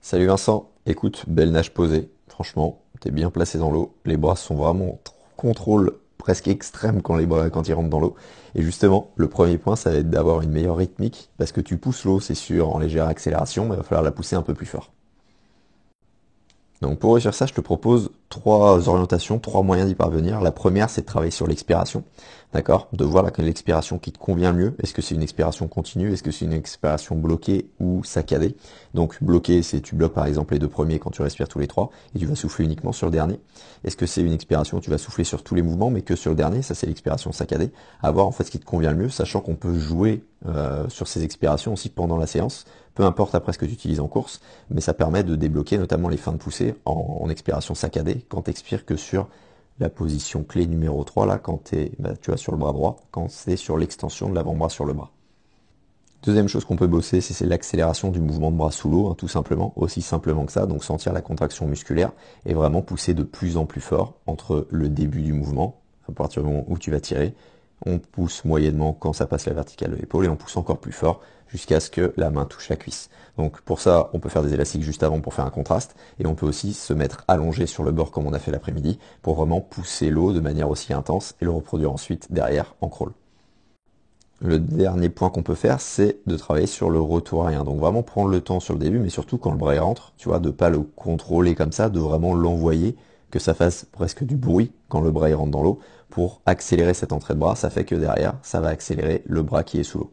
Salut Vincent, écoute, belle nage posée, franchement, t'es bien placé dans l'eau, les bras sont vraiment contrôle presque extrême quand les bras quand ils rentrent dans l'eau. Et justement, le premier point, ça va être d'avoir une meilleure rythmique, parce que tu pousses l'eau, c'est sûr, en légère accélération, mais il va falloir la pousser un peu plus fort. Donc pour réussir ça, je te propose trois orientations, trois moyens d'y parvenir. La première, c'est de travailler sur l'expiration, d'accord? De voir l'expiration qui te convient le mieux. Est-ce que c'est une expiration continue? Est-ce que c'est une expiration bloquée ou saccadée? Donc bloquée, c'est tu bloques par exemple les deux premiers quand tu respires tous les trois et tu vas souffler uniquement sur le dernier. Est-ce que c'est une expiration où tu vas souffler sur tous les mouvements mais que sur le dernier? Ça, c'est l'expiration saccadée. À voir en fait ce qui te convient le mieux, sachant qu'on peut jouer sur ces expirations aussi pendant la séance, peu importe après ce que tu utilises en course, mais ça permet de débloquer notamment les fins de poussée en expiration saccadée quand tu expires que sur la position clé numéro 3 là, quand tu vas sur le bras droit, quand c'est sur l'extension de l'avant-bras sur le bras. Deuxième chose qu'on peut bosser, c'est l'accélération du mouvement de bras sous l'eau, hein, tout simplement, aussi simplement que ça, donc sentir la contraction musculaire et vraiment pousser de plus en plus fort entre le début du mouvement, à partir du moment où tu vas tirer, on pousse moyennement quand ça passe la verticale de l'épaule et on pousse encore plus fort jusqu'à ce que la main touche la cuisse. Donc pour ça, on peut faire des élastiques juste avant pour faire un contraste et on peut aussi se mettre allongé sur le bord comme on a fait l'après-midi pour vraiment pousser l'eau de manière aussi intense et le reproduire ensuite derrière en crawl. Le dernier point qu'on peut faire, c'est de travailler sur le retour aérien. Donc vraiment prendre le temps sur le début, mais surtout quand le bras rentre, tu vois, de pas le contrôler comme ça, de vraiment l'envoyer, que ça fasse presque du bruit quand le bras rentre dans l'eau, pour accélérer cette entrée de bras. Ça fait que derrière, ça va accélérer le bras qui est sous l'eau.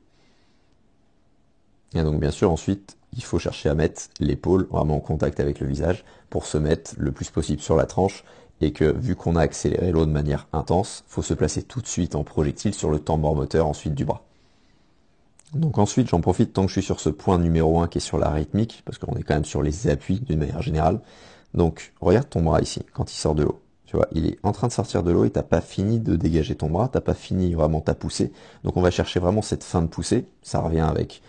Et donc bien sûr, ensuite, il faut chercher à mettre l'épaule vraiment en contact avec le visage pour se mettre le plus possible sur la tranche et que vu qu'on a accéléré l'eau de manière intense, faut se placer tout de suite en projectile sur le tambour moteur ensuite du bras. Donc ensuite, j'en profite tant que je suis sur ce point numéro 1 qui est sur la rythmique, parce qu'on est quand même sur les appuis d'une manière générale. Donc regarde ton bras ici, quand il sort de l'eau. Tu vois, il est en train de sortir de l'eau et t'as pas fini de dégager ton bras, t'as pas fini vraiment ta poussée. Donc on va chercher vraiment cette fin de poussée. Ça revient avec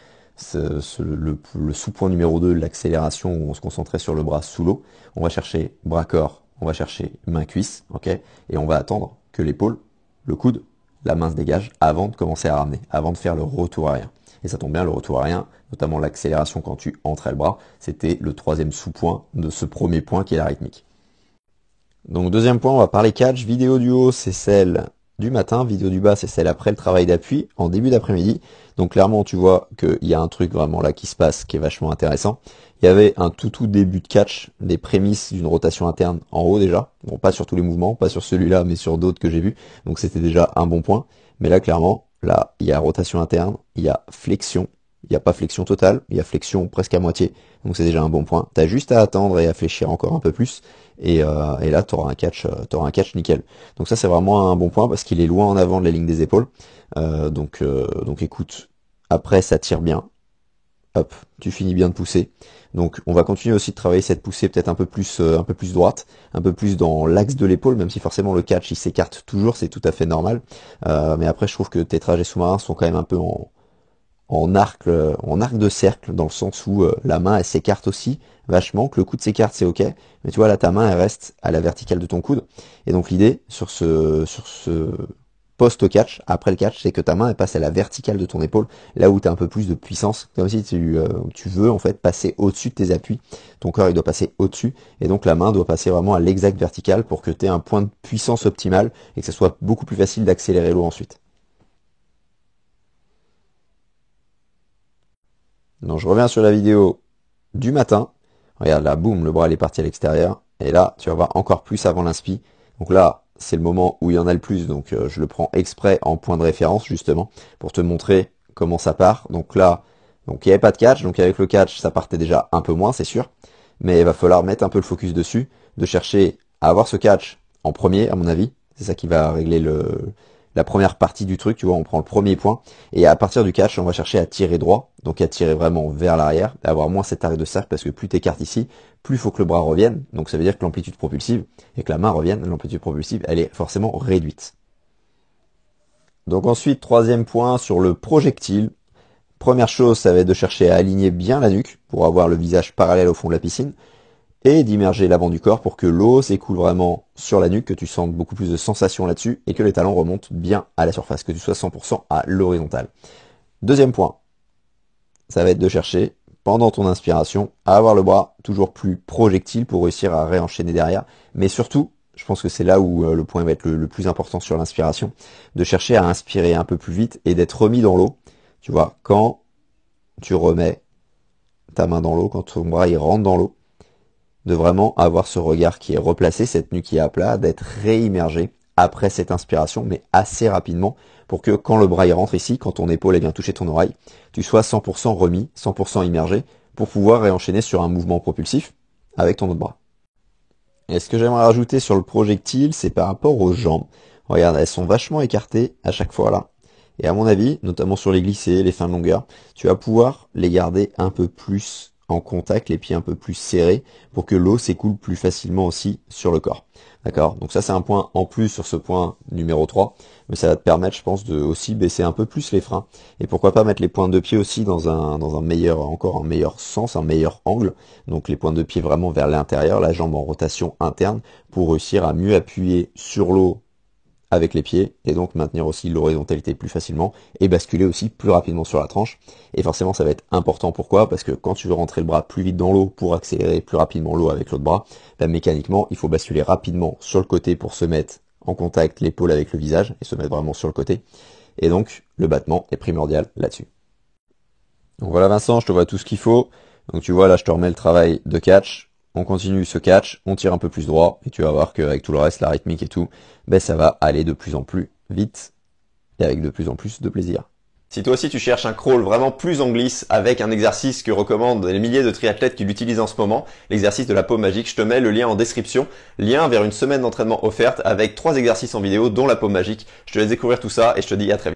le sous-point numéro 2, l'accélération où on se concentrait sur le bras sous l'eau. On va chercher bras-corps, on va chercher main-cuisse, ok? Et on va attendre que l'épaule, le coude, la main se dégage avant de commencer à ramener, avant de faire le retour arrière. Et ça tombe bien, le retour arrière, notamment l'accélération quand tu entrais le bras, c'était le troisième sous-point de ce premier point qui est la rythmique. Donc deuxième point, on va parler catch. Vidéo du haut, c'est celle du matin. Vidéo du bas, c'est celle après le travail d'appui, en début d'après-midi. Donc clairement, tu vois qu'il y a un truc vraiment là qui se passe, qui est vachement intéressant. Il y avait un tout début de catch, des prémices d'une rotation interne en haut déjà. Bon, pas sur tous les mouvements, pas sur celui-là, mais sur d'autres que j'ai vus. Donc c'était déjà un bon point. Mais là, clairement, là, il y a rotation interne, il y a flexion. Il n'y a pas flexion totale, il y a flexion presque à moitié. Donc c'est déjà un bon point. T'as juste à attendre et à fléchir encore un peu plus. Et là, tu auras un catch nickel. Donc ça, c'est vraiment un bon point parce qu'il est loin en avant de la ligne des épaules. Donc écoute, après, ça tire bien. Hop, tu finis bien de pousser. Donc on va continuer aussi de travailler cette poussée peut-être un peu plus droite, un peu plus dans l'axe de l'épaule, même si forcément le catch il s'écarte toujours, c'est tout à fait normal. Mais après, je trouve que tes trajets sous-marins sont quand même un peu en arc de cercle, dans le sens où la main elle s'écarte aussi vachement, que le coude s'écarte c'est ok, mais tu vois là ta main elle reste à la verticale de ton coude, et donc l'idée sur ce post-catch, après le catch, c'est que ta main elle passe à la verticale de ton épaule, là où tu as un peu plus de puissance, comme si tu veux en fait passer au-dessus de tes appuis, ton corps il doit passer au-dessus, et donc la main doit passer vraiment à l'exact vertical pour que tu aies un point de puissance optimal, et que ce soit beaucoup plus facile d'accélérer l'eau ensuite. Donc je reviens sur la vidéo du matin. Regarde là, boum, le bras il est parti à l'extérieur. Et là, tu vas voir encore plus avant l'inspi. Donc là, c'est le moment où il y en a le plus. Donc je le prends exprès en point de référence justement pour te montrer comment ça part. Donc là, donc il n'y avait pas de catch. Donc avec le catch, ça partait déjà un peu moins, c'est sûr. Mais il va falloir mettre un peu le focus dessus, de chercher à avoir ce catch en premier, à mon avis. C'est ça qui va régler la première partie du truc. Tu vois, on prend le premier point. Et à partir du catch, on va chercher à tirer droit, donc à tirer vraiment vers l'arrière, et avoir moins cet arrêt de cercle, parce que plus t'écartes ici, plus il faut que le bras revienne, donc ça veut dire que l'amplitude propulsive, et que la main revienne, l'amplitude propulsive, elle est forcément réduite. Donc ensuite, troisième point sur le projectile. Première chose, ça va être de chercher à aligner bien la nuque, pour avoir le visage parallèle au fond de la piscine, et d'immerger l'avant du corps pour que l'eau s'écoule vraiment sur la nuque, que tu sentes beaucoup plus de sensations là-dessus, et que les talons remontent bien à la surface, que tu sois 100% à l'horizontale. Deuxième point, ça va être de chercher, pendant ton inspiration à avoir le bras toujours plus projectile pour réussir à réenchaîner derrière. Mais surtout, je pense que c'est là où le point va être le plus important sur l'inspiration, de chercher à inspirer un peu plus vite et d'être remis dans l'eau. Tu vois, quand tu remets ta main dans l'eau, quand ton bras il rentre dans l'eau, de vraiment avoir ce regard qui est replacé, cette nuque qui est à plat, d'être réimmergé après cette inspiration, mais assez rapidement, pour que quand le bras il rentre ici, quand ton épaule est bien toucher ton oreille, tu sois 100% remis, 100% immergé, pour pouvoir réenchaîner sur un mouvement propulsif avec ton autre bras. Et ce que j'aimerais rajouter sur le projectile, c'est par rapport aux jambes. Regarde, elles sont vachement écartées à chaque fois là. Et à mon avis, notamment sur les glissés, les fins de longueur, tu vas pouvoir les garder un peu plus en contact, les pieds un peu plus serrés, pour que l'eau s'écoule plus facilement aussi sur le corps. D'accord? Donc ça c'est un point en plus sur ce point numéro 3, mais ça va te permettre, je pense, de aussi baisser un peu plus les freins. Et pourquoi pas mettre les pointes de pied aussi dans un meilleur, encore un meilleur sens, un meilleur angle. Donc les pointes de pied vraiment vers l'intérieur, la jambe en rotation interne, pour réussir à mieux appuyer sur l'eau avec les pieds, et donc maintenir aussi l'horizontalité plus facilement, et basculer aussi plus rapidement sur la tranche. Et forcément ça va être important, pourquoi? Parce que quand tu veux rentrer le bras plus vite dans l'eau pour accélérer plus rapidement l'eau avec l'autre bras, bah, mécaniquement il faut basculer rapidement sur le côté pour se mettre en contact l'épaule avec le visage, et se mettre vraiment sur le côté. Et donc le battement est primordial là-dessus. Donc voilà Vincent, je te vois tout ce qu'il faut. Donc tu vois là je te remets le travail de catch. On continue ce catch, on tire un peu plus droit, et tu vas voir qu'avec tout le reste, la rythmique et tout, ben ça va aller de plus en plus vite, et avec de plus en plus de plaisir. Si toi aussi tu cherches un crawl vraiment plus en glisse avec un exercice que recommandent les milliers de triathlètes qui l'utilisent en ce moment, l'exercice de la paume magique, je te mets le lien en description, lien vers une semaine d'entraînement offerte avec 3 exercices en vidéo dont la paume magique. Je te laisse découvrir tout ça et je te dis à très vite.